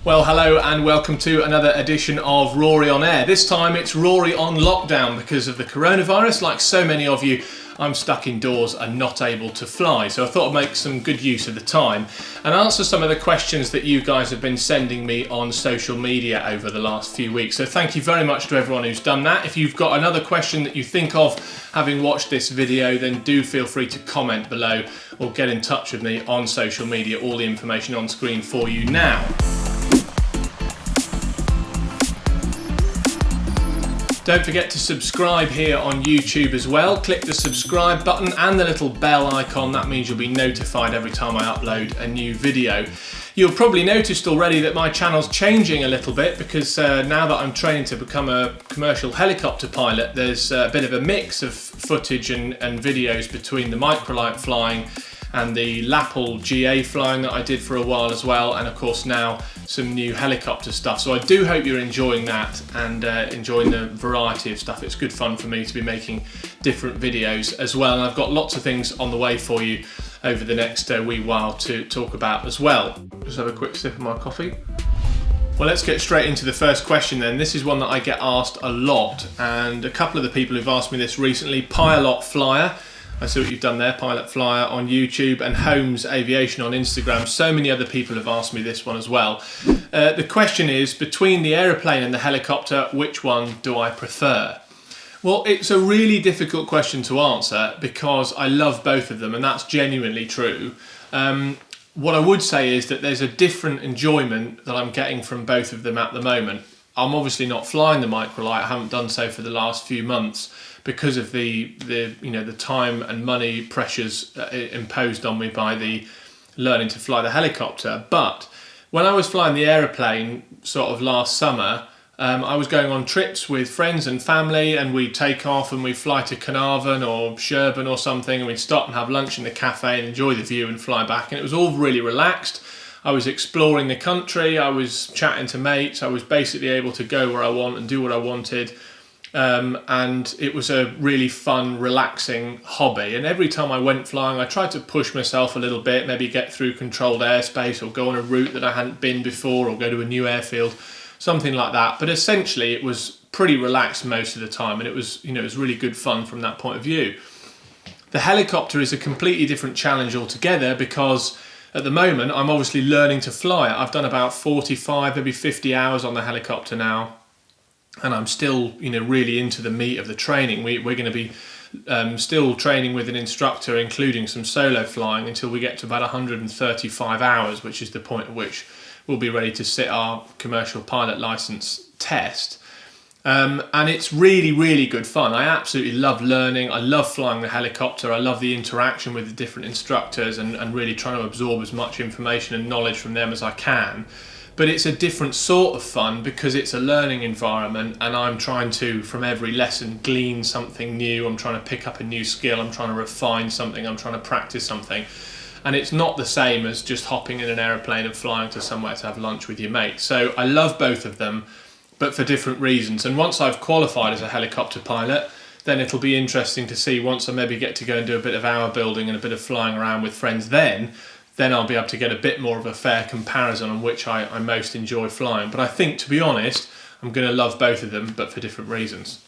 Well, hello and welcome to another edition of Rory on Air. This time it's Rory on lockdown because of the coronavirus. Like so many of you, I'm stuck indoors and not able to fly. So I thought I'd make some good use of the time and answer some of the questions that you guys have been sending me on social media over the last few weeks. So thank you very much to everyone who's done that. If you've got another question that you think of having watched this video, then do feel free to comment below or get in touch with me on social media. All the information on screen for you now. Don't forget to subscribe here on YouTube as well. Click the subscribe button and the little bell icon. That means you'll be notified every time I upload a new video. You'll probably noticed already that my channel's changing a little bit because now that I'm training to become a commercial helicopter pilot, there's a bit of a mix of footage and videos between the microlight flying and the Lapel GA flying that I did for a while as well, and of course now some new helicopter stuff. So I do hope you're enjoying that and enjoying the variety of stuff. It's good fun for me to be making different videos as well, and I've got lots of things on the way for you over the next wee while to talk about as well. Just have a quick sip of my coffee. Well, let's get straight into the first question then. This is one that I get asked a lot, and a couple of the people who've asked me this recently, Pilot Flyer, I see what you've done there, Pilot Flyer on YouTube, and Holmes Aviation on Instagram. So many other people have asked me this one as well. The question is, between the aeroplane and the helicopter, which one do I prefer? Well, it's a really difficult question to answer because I love both of them, and that's genuinely true. What I would say is that there's a different enjoyment that I'm getting from both of them at the moment. I'm obviously not flying the microlight. I haven't done so for the last few months because of the time and money pressures imposed on me by the learning to fly the helicopter. But when I was flying the aeroplane sort of last summer, I was going on trips with friends and family, and we'd take off and we'd fly to Carnarvon or Sherburn or something, and we'd stop and have lunch in the cafe and enjoy the view and fly back. And it was all really relaxed. I was exploring the country, I was chatting to mates, I was basically able to go where I want and do what I wanted. And it was a really fun, relaxing hobby. And every time I went flying, I tried to push myself a little bit, maybe get through controlled airspace or go on a route that I hadn't been before or go to a new airfield, something like that. But essentially it was pretty relaxed most of the time, and it was, it was really good fun from that point of view. The helicopter is a completely different challenge altogether because at the moment I'm obviously learning to fly it. I've done about 45, maybe 50 hours on the helicopter now, and I'm still, really into the meat of the training. We're going to be still training with an instructor, including some solo flying, until we get to about 135 hours, which is the point at which we'll be ready to sit our commercial pilot license test. And it's really, really good fun. I absolutely love learning. I love flying the helicopter. I love the interaction with the different instructors and really trying to absorb as much information and knowledge from them as I can. But it's a different sort of fun because it's a learning environment, and I'm trying to, from every lesson, glean something new. I'm trying to pick up a new skill. I'm trying to refine something. I'm trying to practice something. And it's not the same as just hopping in an aeroplane and flying to somewhere to have lunch with your mates. So I love both of them, but for different reasons. And once I've qualified as a helicopter pilot, then it'll be interesting to see, once I maybe get to go and do a bit of hour building and a bit of flying around with friends, then I'll be able to get a bit more of a fair comparison on which I most enjoy flying. But I think, to be honest, I'm going to love both of them, but for different reasons.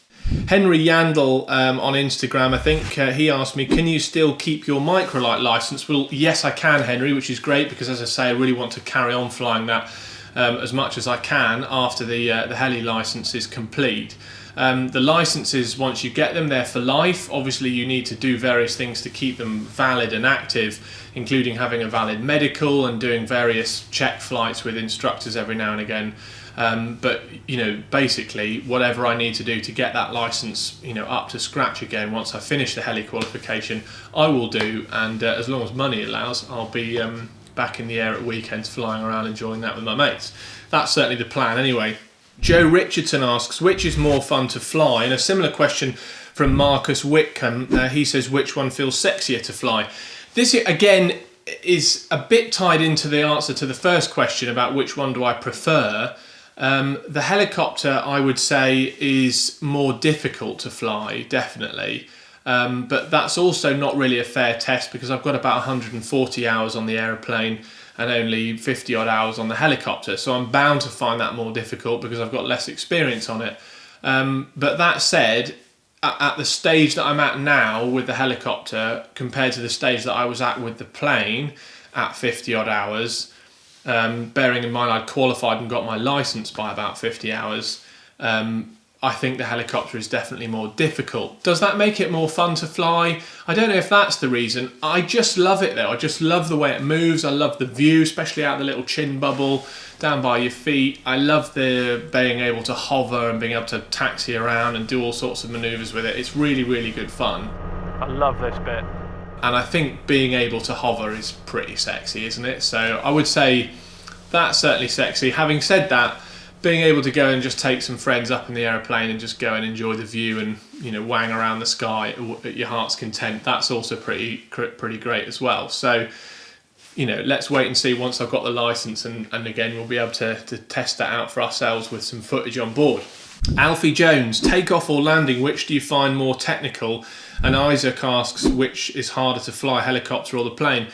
Henry Yandel on Instagram, I think, he asked me, can you still keep your microlight license? Well, yes, I can, Henry, which is great because, as I say, I really want to carry on flying that as much as I can after the heli license is complete. The licenses, once you get them, they're for life. Obviously, you need to do various things to keep them valid and active, including having a valid medical and doing various check flights with instructors every now and again. But basically, whatever I need to do to get that license, up to scratch again once I finish the heli qualification, I will do. And as long as money allows, I'll be back in the air at weekends, flying around, enjoying that with my mates. That's certainly the plan, anyway. Joe Richardson asks, which is more fun to fly? And a similar question from Marcus Whitcomb. He says, which one feels sexier to fly? This, again, is a bit tied into the answer to the first question about which one do I prefer. The helicopter, I would say, is more difficult to fly, definitely. But that's also not really a fair test because I've got about 140 hours on the aeroplane and only 50 odd hours on the helicopter. So I'm bound to find that more difficult because I've got less experience on it. But that said, at the stage that I'm at now with the helicopter compared to the stage that I was at with the plane at 50 odd hours, bearing in mind I'd qualified and got my license by about 50 hours, I think the helicopter is definitely more difficult. Does that make it more fun to fly? I don't know if that's the reason. I just love it though. I just love the way it moves. I love the view, especially out the little chin bubble down by your feet. I love the being able to hover and being able to taxi around and do all sorts of maneuvers with it. It's really, really good fun. I love this bit. And I think being able to hover is pretty sexy, isn't it? So I would say that's certainly sexy. Having said that, being able to go and just take some friends up in the aeroplane and just go and enjoy the view and, you know, wang around the sky at your heart's content, that's also pretty great as well. So, you know, let's wait and see once I've got the license, and again, we'll be able to test that out for ourselves with some footage on board. Alfie Jones, takeoff or landing, which do you find more technical? And Isaac asks, which is harder to fly, helicopter or the plane?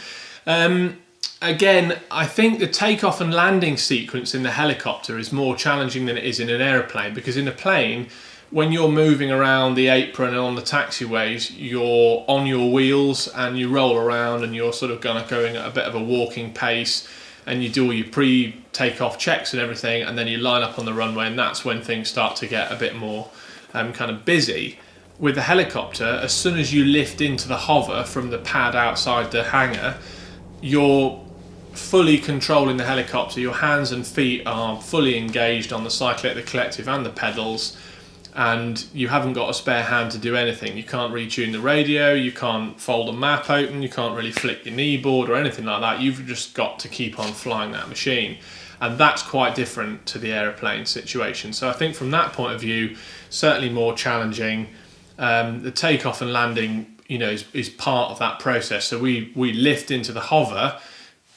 Again, I think the takeoff and landing sequence in the helicopter is more challenging than it is in an aeroplane, because in a plane, when you're moving around the apron and on the taxiways, you're on your wheels and you roll around and you're sort of going at a bit of a walking pace, and you do all your pre-takeoff checks and everything, and then you line up on the runway, and that's when things start to get a bit more kind of busy. With the helicopter, as soon as you lift into the hover from the pad outside the hangar, you're fully controlling the helicopter. Your hands and feet are fully engaged on the cyclette, the collective and the pedals, and you haven't got a spare hand to do anything. You can't retune the radio, you can't fold a map open, you can't really flick your kneeboard or anything like that. You've just got to keep on flying that machine, and that's quite different to the aeroplane situation. So I think from that point of view, certainly more challenging. The takeoff and landing, you know, is part of that process. So we lift into the hover,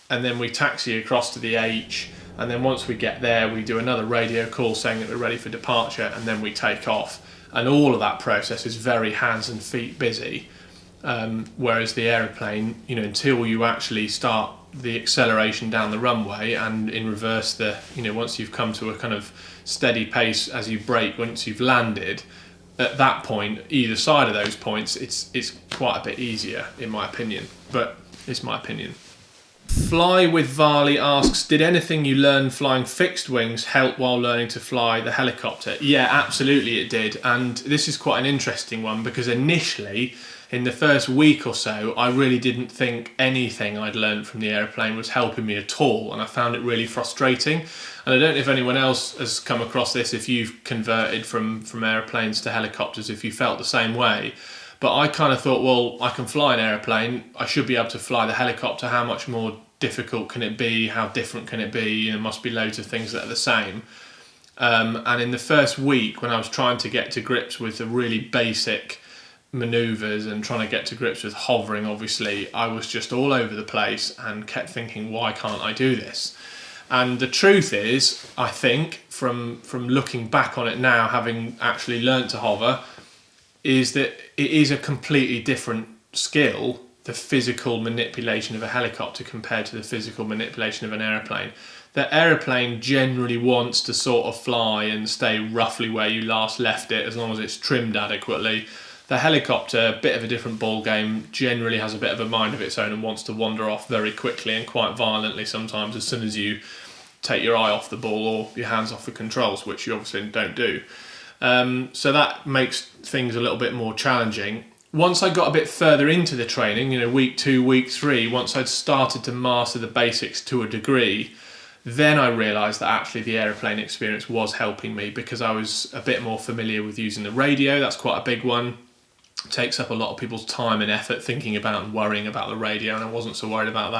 and then we taxi across to the H, and then once we get there we do another radio call saying that we're ready for departure, and then we take off. And all of that process is very hands and feet busy, whereas the aeroplane, you know, until you actually start the acceleration down the runway and in reverse, you know, once you've come to a kind of steady pace as you brake, once you've landed, at that point, either side of those points, it's quite a bit easier in my opinion, but it's my opinion. Fly with Varley asks, did anything you learned flying fixed wings help while learning to fly the helicopter? Yeah, absolutely it did. And this is quite an interesting one, because initially, in the first week or so, I really didn't think anything I'd learned from the airplane was helping me at all, and I found it really frustrating. And I don't know if anyone else has come across this, if you've converted from airplanes to helicopters, if you felt the same way. But I kind of thought, well, I can fly an aeroplane, I should be able to fly the helicopter. How much more difficult can it be? How different can it be? You know, must be loads of things that are the same. And in the first week, when I was trying to get to grips with the really basic maneuvers and trying to get to grips with hovering, obviously, I was just all over the place and kept thinking, why can't I do this? And the truth is, I think, from looking back on it now, having actually learnt to hover, is that it is a completely different skill, the physical manipulation of a helicopter compared to the physical manipulation of an aeroplane. The aeroplane generally wants to sort of fly and stay roughly where you last left it, as long as it's trimmed adequately. The helicopter, a bit of a different ball game, generally has a bit of a mind of its own and wants to wander off very quickly and quite violently sometimes as soon as you take your eye off the ball or your hands off the controls, which you obviously don't do. So that makes things a little bit more challenging. Once I got a bit further into the training, you know, week 2, week 3, once I'd started to master the basics to a degree, then I realised that actually the aeroplane experience was helping me, because I was a bit more familiar with using the radio. That's quite a big one. It takes up a lot of people's time and effort thinking about and worrying about the radio, and I wasn't so worried about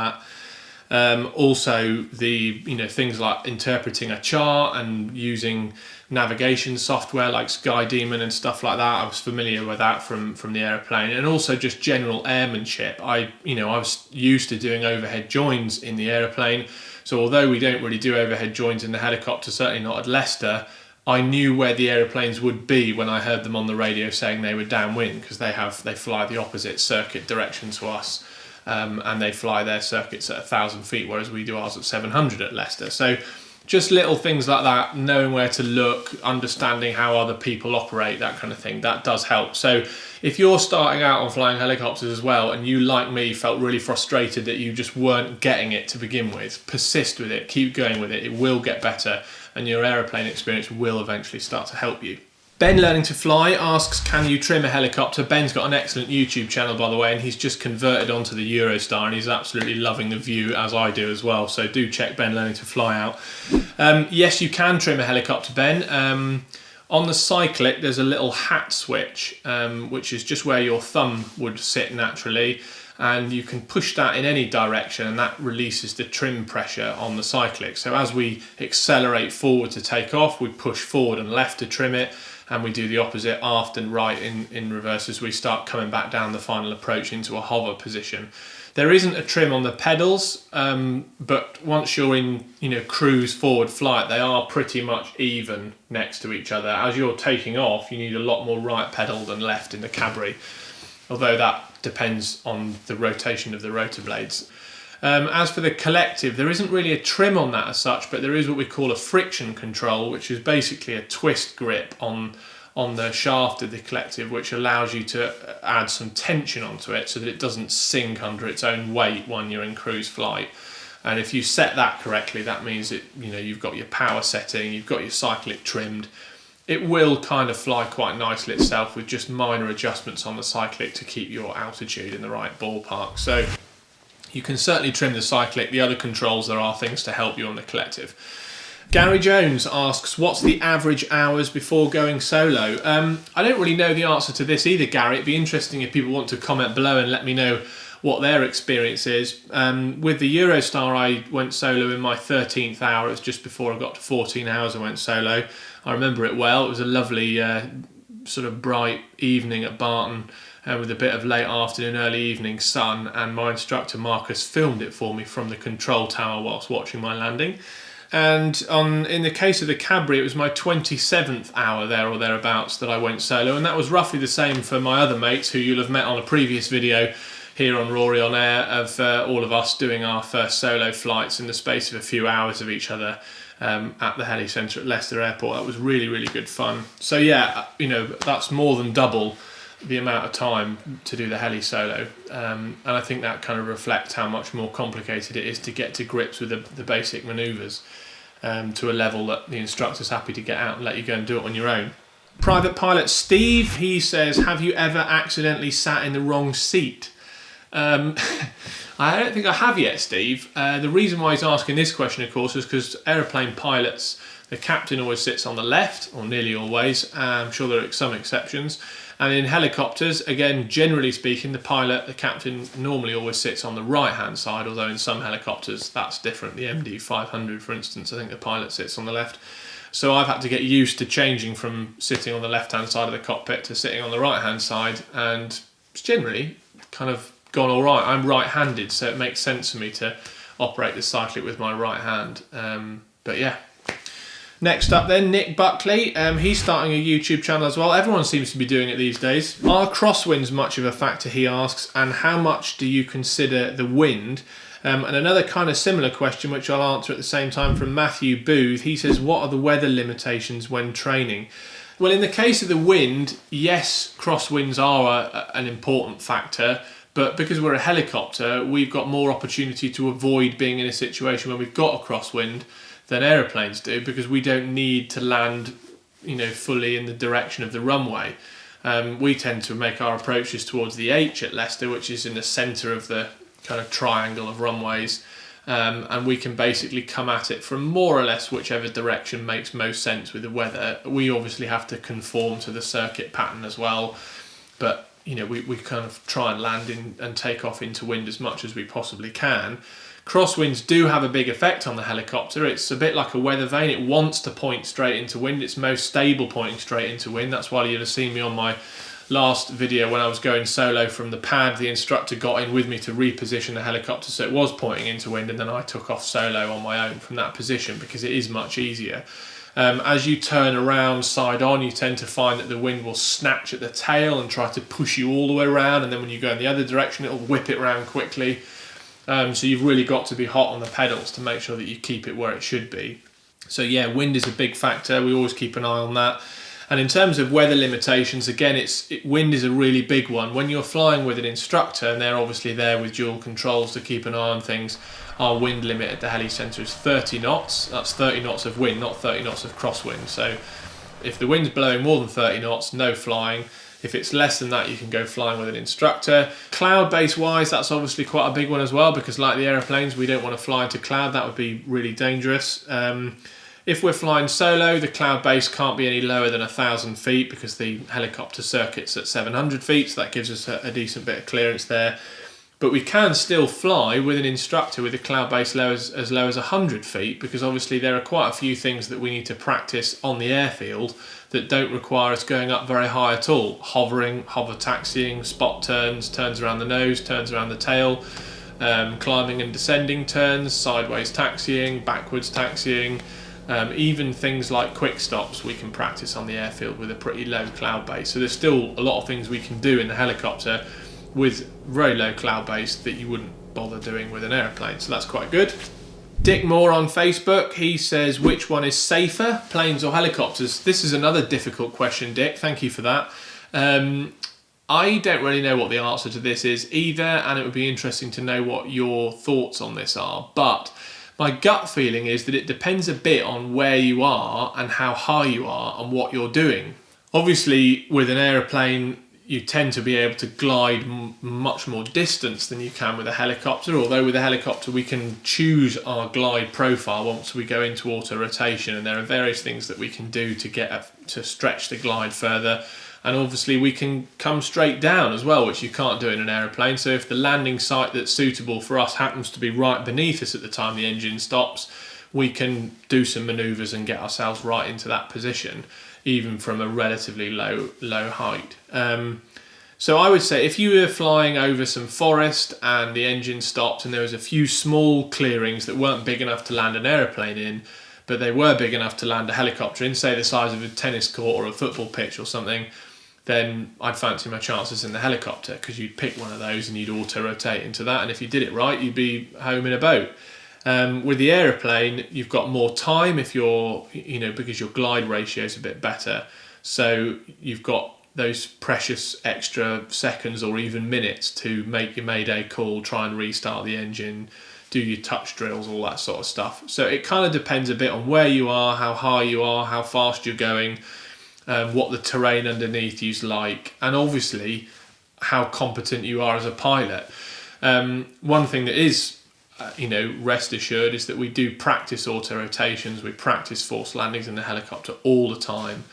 that. Also, things like interpreting a chart and using navigation software like Sky Demon and stuff like that, I was familiar with that from the airplane. And also just general airmanship. I was used to doing overhead joins in the airplane, so although we don't really do overhead joins in the helicopter, certainly not at Leicester, I knew where the aeroplanes would be when I heard them on the radio saying they were downwind, because they fly the opposite circuit direction to us. and they fly their circuits at 1,000 feet, whereas we do ours at 700 at Leicester. So just little things like that, knowing where to look, understanding how other people operate, that kind of thing, that does help. So if you're starting out on flying helicopters as well, and you, like me, felt really frustrated that you just weren't getting it to begin with, persist with it, keep going with it, it will get better, and your aeroplane experience will eventually start to help you. Ben Learning to Fly asks, can you trim a helicopter? Ben's got an excellent YouTube channel, by the way, and he's just converted onto the Eurostar, and he's absolutely loving the view, as I do as well. So do check Ben Learning to Fly out. Yes, you can trim a helicopter, Ben. On the cyclic, there's a little hat switch, which is just where your thumb would sit naturally, and you can push that in any direction, and that releases the trim pressure on the cyclic. So as we accelerate forward to take off, we push forward and left to trim it, and we do the opposite, aft and right in reverse, as we start coming back down the final approach into a hover position. There isn't a trim on the pedals, but once you're in, cruise forward flight, they are pretty much even next to each other. As you're taking off, you need a lot more right pedal than left in the Cabri, although that depends on the rotation of the rotor blades. As for the collective, there isn't really a trim on that as such, but there is what we call a friction control, which is basically a twist grip on the shaft of the collective, which allows you to add some tension onto it so that it doesn't sink under its own weight when you're in cruise flight. And if you set that correctly, that means that you've got your power setting, you've got your cyclic trimmed. It will kind of fly quite nicely itself with just minor adjustments on the cyclic to keep your altitude in the right ballpark. So you can certainly trim the cyclic. The other controls, there are things to help you on the collective. Gary Jones asks, what's the average hours before going solo? I don't really know the answer to this either, Gary. It'd be interesting if people want to comment below and let me know what their experience is. With the Eurostar, I went solo in my 13th hour. It was just before I got to 14 hours I went solo. I remember it well. It was a lovely sort of bright evening at Barton, with a bit of late afternoon, early evening sun, and my instructor Marcus filmed it for me from the control tower whilst watching my landing. And in the case of the Cabri, it was my 27th hour there or thereabouts that I went solo, and that was roughly the same for my other mates who you'll have met on a previous video here on Rory on Air of all of us doing our first solo flights in the space of a few hours of each other at the heli centre at Leicester Airport. That was really, really good fun. So yeah, that's more than double the amount of time to do the heli solo, and I think that kind of reflects how much more complicated it is to get to grips with the basic manoeuvres to a level that the instructor's happy to get out and let you go and do it on your own. Private Pilot Steve, he says, have you ever accidentally sat in the wrong seat? I don't think I have yet, Steve. The reason why he's asking this question, of course, is because aeroplane pilots, the captain always sits on the left, or nearly always. I'm sure there are some exceptions. And in helicopters, again, generally speaking, the captain normally always sits on the right-hand side, although in some helicopters that's different. The MD-500, for instance, I think the pilot sits on the left. So I've had to get used to changing from sitting on the left-hand side of the cockpit to sitting on the right-hand side, and it's generally kind of gone all right. I'm right-handed, so it makes sense for me to operate the cyclic with my right hand. But yeah. Next up then, Nick Buckley. He's starting a YouTube channel as well. Everyone seems to be doing it these days. Are crosswinds much of a factor, he asks, and how much do you consider the wind? And another kind of similar question, which I'll answer at the same time, from Matthew Booth. He says, what are the weather limitations when training? Well, in the case of the wind, yes, crosswinds are an important factor, but because we're a helicopter, we've got more opportunity to avoid being in a situation where we've got a crosswind than aeroplanes do, because we don't need to land, fully in the direction of the runway. We tend to make our approaches towards the H at Leicester, which is in the centre of the kind of triangle of runways, and we can basically come at it from more or less whichever direction makes most sense with the weather. We obviously have to conform to the circuit pattern as well, but we kind of try and land in and take off into wind as much as we possibly can. Crosswinds do have a big effect on the helicopter. It's a bit like a weather vane. It wants to point straight into wind. It's most stable pointing straight into wind. That's why you'll have seen me on my last video when I was going solo from the pad. The instructor got in with me to reposition the helicopter so it was pointing into wind, and then I took off solo on my own from that position because it is much easier. As you turn around side on, you tend to find that the wind will snatch at the tail and try to push you all the way around, and then when you go in the other direction, it'll whip it around quickly. So you've really got to be hot on the pedals to make sure that you keep it where it should be. So yeah, wind is a big factor. We always keep an eye on that. And in terms of weather limitations, again, wind is a really big one. When you're flying with an instructor, and they're obviously there with dual controls to keep an eye on things, our wind limit at the heli centre is 30 knots. That's 30 knots of wind, not 30 knots of crosswind. So if the wind's blowing more than 30 knots, no flying. If it's less than that, you can go flying with an instructor. Cloud-based wise, that's obviously quite a big one as well, because like the aeroplanes, we don't want to fly into cloud. That would be really dangerous. If we're flying solo, the cloud base can't be any lower than 1,000 feet because the helicopter circuit's at 700 feet, so that gives us a decent bit of clearance there. But we can still fly with an instructor with a cloud base as low as 100 feet, because obviously there are quite a few things that we need to practice on the airfield that don't require us going up very high at all. Hovering, hover taxiing, spot turns, turns around the nose, turns around the tail, climbing and descending turns, sideways taxiing, backwards taxiing. Even things like quick stops we can practice on the airfield with a pretty low cloud base. So there's still a lot of things we can do in the helicopter with very low cloud base that you wouldn't bother doing with an airplane. So that's quite good. Dick Moore on Facebook, he says, which one is safer, planes or helicopters? This is another difficult question, Dick. Thank you for that. I don't really know what the answer to this is either, and it would be interesting to know what your thoughts on this are. But my gut feeling is that it depends a bit on where you are and how high you are and what you're doing. Obviously, with an aeroplane, you tend to be able to glide much more distance than you can with a helicopter, although with a helicopter we can choose our glide profile once we go into auto rotation, and there are various things that we can do to stretch the glide further. And obviously we can come straight down as well, which you can't do in an aeroplane. So if the landing site that's suitable for us happens to be right beneath us at the time the engine stops, we can do some manoeuvres and get ourselves right into that position, even from a relatively low height. So I would say if you were flying over some forest and the engine stopped and there was a few small clearings that weren't big enough to land an aeroplane in, but they were big enough to land a helicopter in, say the size of a tennis court or a football pitch or something, then I'd fancy my chances in the helicopter, because you'd pick one of those and you'd auto-rotate into that, and if you did it right, you'd be home in a boat. With the aeroplane, you've got more time if you're, because your glide ratio is a bit better. So you've got those precious extra seconds or even minutes to make your mayday call, try and restart the engine, do your touch drills, all that sort of stuff. So it kind of depends a bit on where you are, how high you are, how fast you're going, what the terrain underneath you's like, and obviously how competent you are as a pilot. One thing that is, rest assured, is that we do practice auto rotations, we practice forced landings in the helicopter all the time,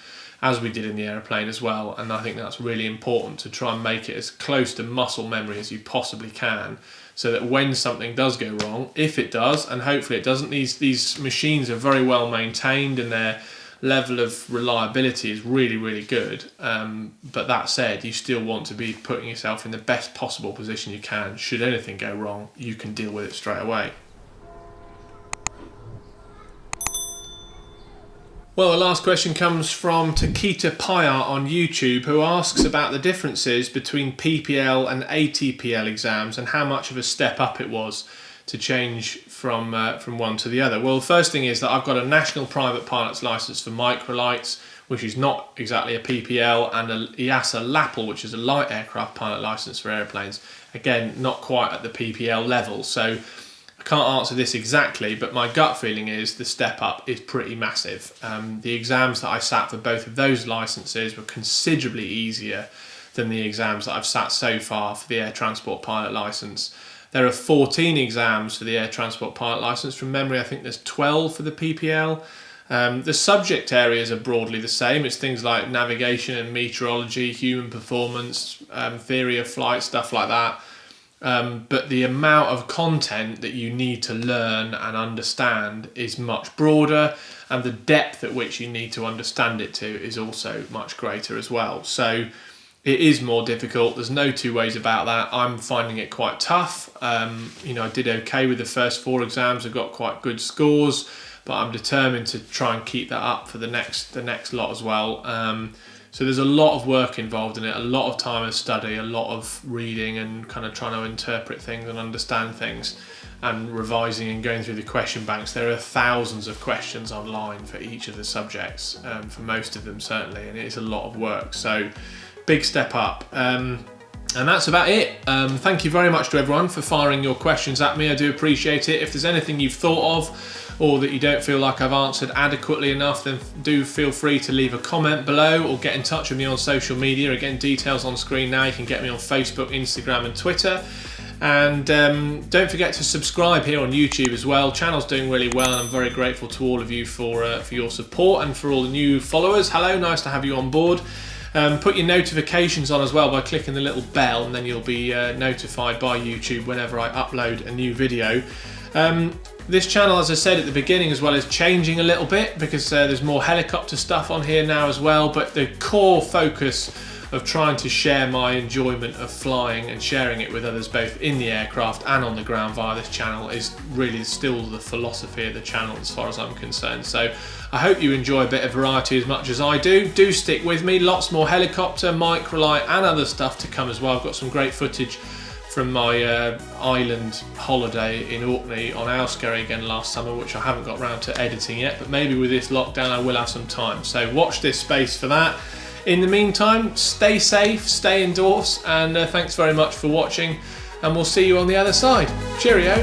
as we did in the aeroplane as well, and I think that's really important to try and make it as close to muscle memory as you possibly can, so that when something does go wrong, if it does, and hopefully it doesn't, these machines are very well maintained and their level of reliability is really, really good. But that said, you still want to be putting yourself in the best possible position you can. Should anything go wrong, you can deal with it straight away. Well, the last question comes from Takita Payar on YouTube, who asks about the differences between PPL and ATPL exams and how much of a step up it was to change from one to the other. Well, the first thing is that I've got a National Private Pilot's Licence for microlights, which is not exactly a PPL, and a EASA LAPL, which is a light aircraft pilot licence for airplanes. Again, not quite at the PPL level, so I can't answer this exactly, but my gut feeling is the step up is pretty massive. The exams that I sat for both of those licences were considerably easier than the exams that I've sat so far for the Air Transport Pilot Licence. There are 14 exams for the Air Transport Pilot Licence. From memory, I think there's 12 for the PPL. The subject areas are broadly the same. It's things like navigation and meteorology, human performance, theory of flight, stuff like that. But the amount of content that you need to learn and understand is much broader, and the depth at which you need to understand it to is also much greater as well. So it is more difficult. There's no two ways about that. I'm finding it quite tough. I did okay with the first 4 exams. I got quite good scores. but I'm determined to try and keep that up for the next lot as well. So there's a lot of work involved in it, a lot of time of study, a lot of reading and kind of trying to interpret things and understand things, and revising and going through the question banks. There are thousands of questions online for each of the subjects, for most of them certainly, and it is a lot of work. So big step up. And that's about it. Thank you very much to everyone for firing your questions at me. I do appreciate it. If there's anything you've thought of or that you don't feel like I've answered adequately enough, then do feel free to leave a comment below or get in touch with me on social media. Again, details on screen now. You can get me on Facebook, Instagram and Twitter. And don't forget to subscribe here on YouTube as well. Channel's doing really well, and I'm very grateful to all of you for your support, and for all the new followers. Hello, nice to have you on board. Put your notifications on as well by clicking the little bell, and then you'll be notified by YouTube whenever I upload a new video. This channel, as I said at the beginning as well, is changing a little bit because there's more helicopter stuff on here now as well, but the core focus of trying to share my enjoyment of flying and sharing it with others both in the aircraft and on the ground via this channel is really still the philosophy of the channel as far as I'm concerned. So I hope you enjoy a bit of variety as much as I do. Do stick with me, lots more helicopter, microlight and other stuff to come as well. I've got some great footage from my island holiday in Orkney on Owskerry again last summer, which I haven't got around to editing yet, but maybe with this lockdown I will have some time. So watch this space for that. In the meantime, stay safe, stay indoors, and thanks very much for watching, and we'll see you on the other side. Cheerio.